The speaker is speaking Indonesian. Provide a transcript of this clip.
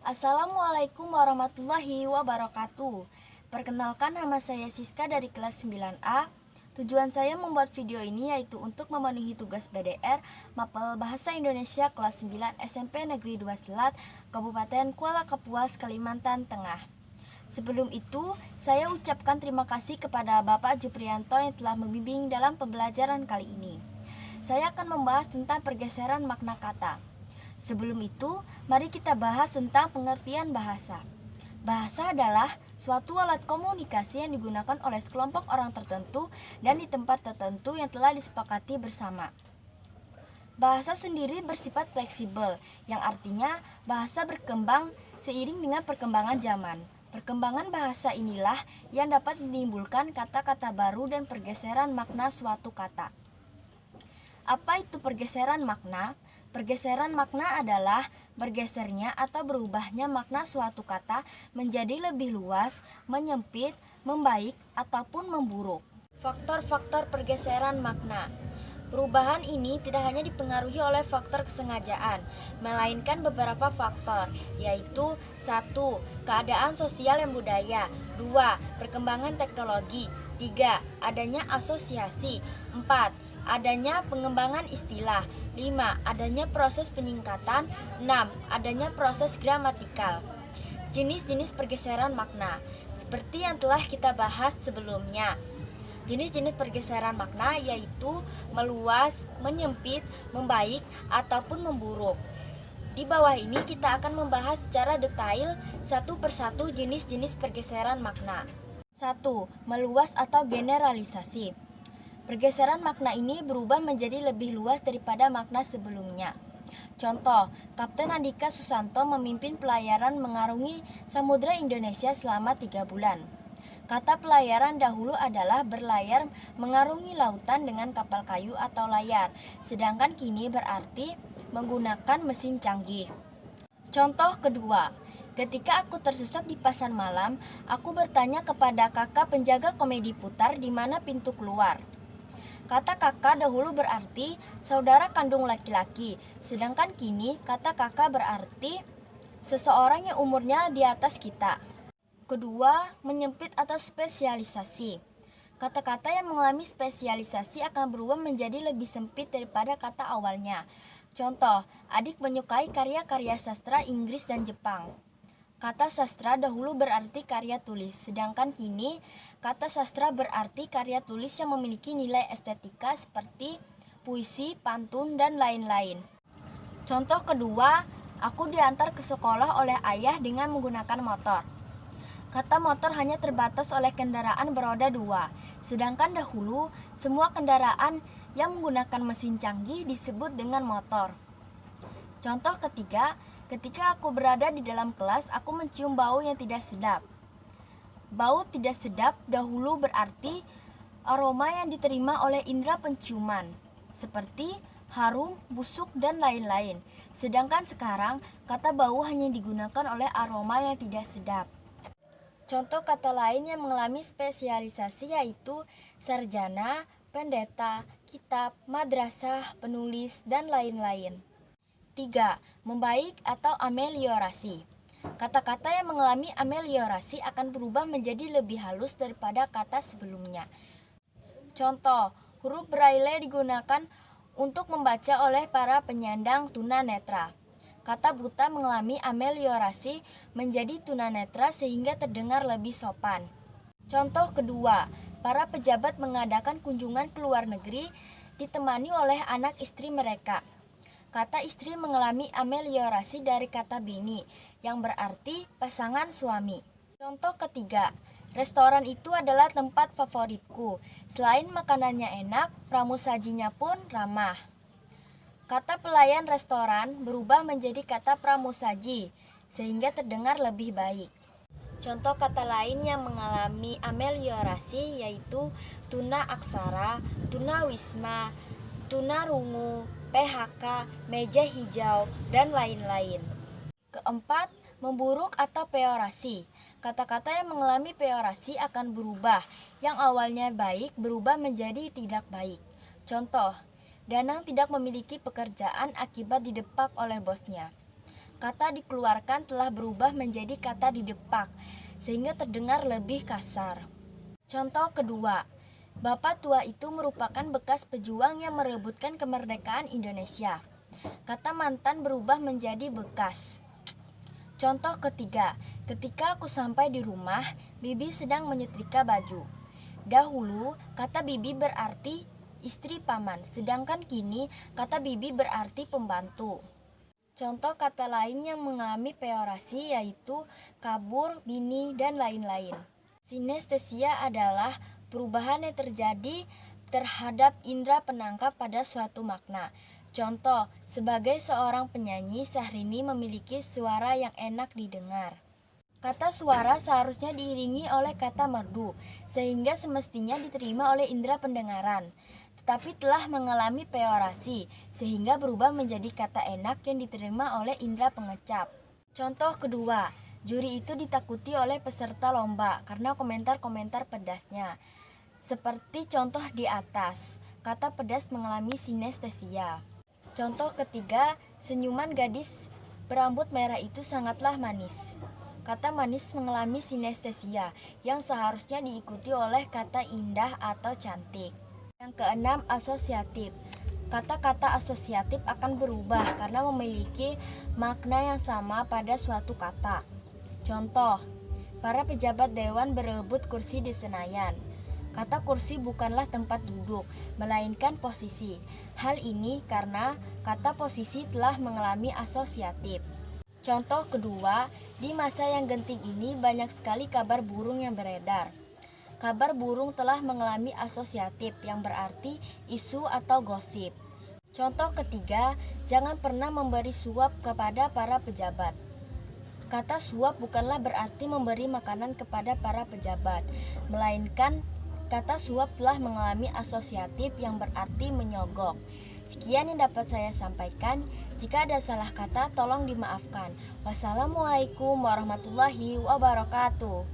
Assalamualaikum warahmatullahi wabarakatuh. Perkenalkan, nama saya Siska dari kelas 9A. Tujuan saya membuat video ini yaitu untuk memenuhi tugas BDR Mapel Bahasa Indonesia kelas 9 SMP Negeri 2 Selat, Kabupaten Kuala Kapuas, Kalimantan Tengah. Sebelum itu, saya ucapkan terima kasih kepada Bapak Juprianto yang telah membimbing dalam pembelajaran kali ini. Saya akan membahas tentang pergeseran makna kata. Sebelum itu, mari kita bahas tentang pengertian bahasa. Bahasa adalah suatu alat komunikasi yang digunakan oleh sekelompok orang tertentu dan di tempat tertentu yang telah disepakati bersama. Bahasa sendiri bersifat fleksibel, yang artinya bahasa berkembang seiring dengan perkembangan zaman. Perkembangan bahasa inilah yang dapat menimbulkan kata-kata baru dan pergeseran makna suatu kata. Apa itu pergeseran makna? Pergeseran makna adalah bergesernya atau berubahnya makna suatu kata menjadi lebih luas, menyempit, membaik, ataupun memburuk. Faktor-faktor pergeseran makna. Perubahan ini tidak hanya dipengaruhi oleh faktor kesengajaan, melainkan beberapa faktor, yaitu 1. Keadaan sosial dan budaya. 2. Perkembangan teknologi. 3. Adanya asosiasi. 4. Adanya pengembangan istilah. 5. Adanya proses penyingkatan. 6. Adanya proses gramatikal. Jenis-jenis pergeseran makna. Seperti yang telah kita bahas sebelumnya, jenis-jenis pergeseran makna yaitu meluas, menyempit, membaik, ataupun memburuk. Di bawah ini kita akan membahas secara detail satu persatu jenis-jenis pergeseran makna. 1. Meluas atau generalisasi. Pergeseran makna ini berubah menjadi lebih luas daripada makna sebelumnya. Contoh, Kapten Andika Susanto memimpin pelayaran mengarungi Samudra Indonesia selama 3 bulan. Kata pelayaran dahulu adalah berlayar mengarungi lautan dengan kapal kayu atau layar, sedangkan kini berarti menggunakan mesin canggih. Contoh kedua, ketika aku tersesat di pasar malam, aku bertanya kepada kakak penjaga komedi putar di mana pintu keluar. Kata kakak dahulu berarti saudara kandung laki-laki, sedangkan kini kata kakak berarti seseorang yang umurnya di atas kita. Kedua, menyempit atau spesialisasi. Kata-kata yang mengalami spesialisasi akan berubah menjadi lebih sempit daripada kata awalnya. Contoh, adik menyukai karya-karya sastra Inggris dan Jepang. Kata sastra dahulu berarti karya tulis, sedangkan kini kata sastra berarti karya tulis yang memiliki nilai estetika seperti puisi, pantun, dan lain-lain. Contoh kedua, aku diantar ke sekolah oleh ayah dengan menggunakan motor. Kata motor hanya terbatas oleh kendaraan beroda 2, sedangkan dahulu semua kendaraan yang menggunakan mesin canggih disebut dengan motor. Contoh ketiga, ketika aku berada di dalam kelas, aku mencium bau yang tidak sedap. Bau tidak sedap dahulu berarti aroma yang diterima oleh indera penciuman, seperti harum, busuk, dan lain-lain. Sedangkan sekarang, kata bau hanya digunakan oleh aroma yang tidak sedap. Contoh kata lain yang mengalami spesialisasi yaitu sarjana, pendeta, kitab, madrasah, penulis, dan lain-lain. 3. Membaik atau ameliorasi. Kata-kata yang mengalami ameliorasi akan berubah menjadi lebih halus daripada kata sebelumnya. Contoh, huruf Braille digunakan untuk membaca oleh para penyandang tunanetra. Kata buta mengalami ameliorasi menjadi tunanetra sehingga terdengar lebih sopan. Contoh kedua, para pejabat mengadakan kunjungan ke luar negeri ditemani oleh anak istri mereka. Kata istri mengalami ameliorasi dari kata bini, yang berarti pasangan suami. Contoh ketiga, restoran itu adalah tempat favoritku. Selain makanannya enak, pramusajinya pun ramah. Kata pelayan restoran berubah menjadi kata pramusaji, sehingga terdengar lebih baik. Contoh kata lain yang mengalami ameliorasi yaitu tuna aksara, tuna wisma, tuna rungu, PHK, meja hijau, dan lain-lain. Keempat, memburuk atau peorasi. Kata-kata yang mengalami peorasi akan berubah, yang awalnya baik berubah menjadi tidak baik. Contoh, Danang tidak memiliki pekerjaan akibat didepak oleh bosnya. kata dikeluarkan telah berubah menjadi kata didepak, sehingga terdengar lebih kasar. Contoh kedua, Bapak tua itu merupakan bekas pejuang yang merebutkan kemerdekaan Indonesia. Kata mantan berubah menjadi bekas. Contoh ketiga, ketika aku sampai di rumah, Bibi sedang menyetrika baju. Dahulu, kata Bibi berarti istri paman, sedangkan kini kata Bibi berarti pembantu. Contoh kata lain yang mengalami peorasi yaitu kabur, bini, dan lain-lain. Sinestesia adalah perubahan yang terjadi terhadap indera penangkap pada suatu makna. Contoh, sebagai seorang penyanyi, Syahrini memiliki suara yang enak didengar. Kata suara seharusnya diiringi oleh kata merdu, sehingga semestinya diterima oleh indera pendengaran. Tetapi telah mengalami peorasi, sehingga berubah menjadi kata enak yang diterima oleh indera pengecap. Contoh kedua, juri itu ditakuti oleh peserta lomba karena komentar-komentar pedasnya. Seperti contoh di atas, kata pedas mengalami sinestesia. Contoh ketiga, senyuman gadis berambut merah itu sangatlah manis. Kata manis mengalami sinestesia yang seharusnya diikuti oleh kata indah atau cantik. Yang keenam, asosiatif. Kata-kata asosiatif akan berubah karena memiliki makna yang sama pada suatu kata. Contoh, para pejabat dewan berebut kursi di Senayan. Kata kursi bukanlah tempat duduk, melainkan posisi. Hal ini karena kata posisi telah mengalami asosiatif. Contoh kedua, di masa yang genting ini banyak sekali kabar burung yang beredar. Kabar burung telah mengalami asosiatif yang berarti isu atau gosip. Contoh ketiga, jangan pernah memberi suap kepada para pejabat. Kata suap bukanlah berarti memberi makanan kepada para pejabat, melainkan kata suap telah mengalami asosiatif yang berarti menyogok. Sekian yang dapat saya sampaikan. Jika ada salah kata, tolong dimaafkan. Wassalamualaikum warahmatullahi wabarakatuh.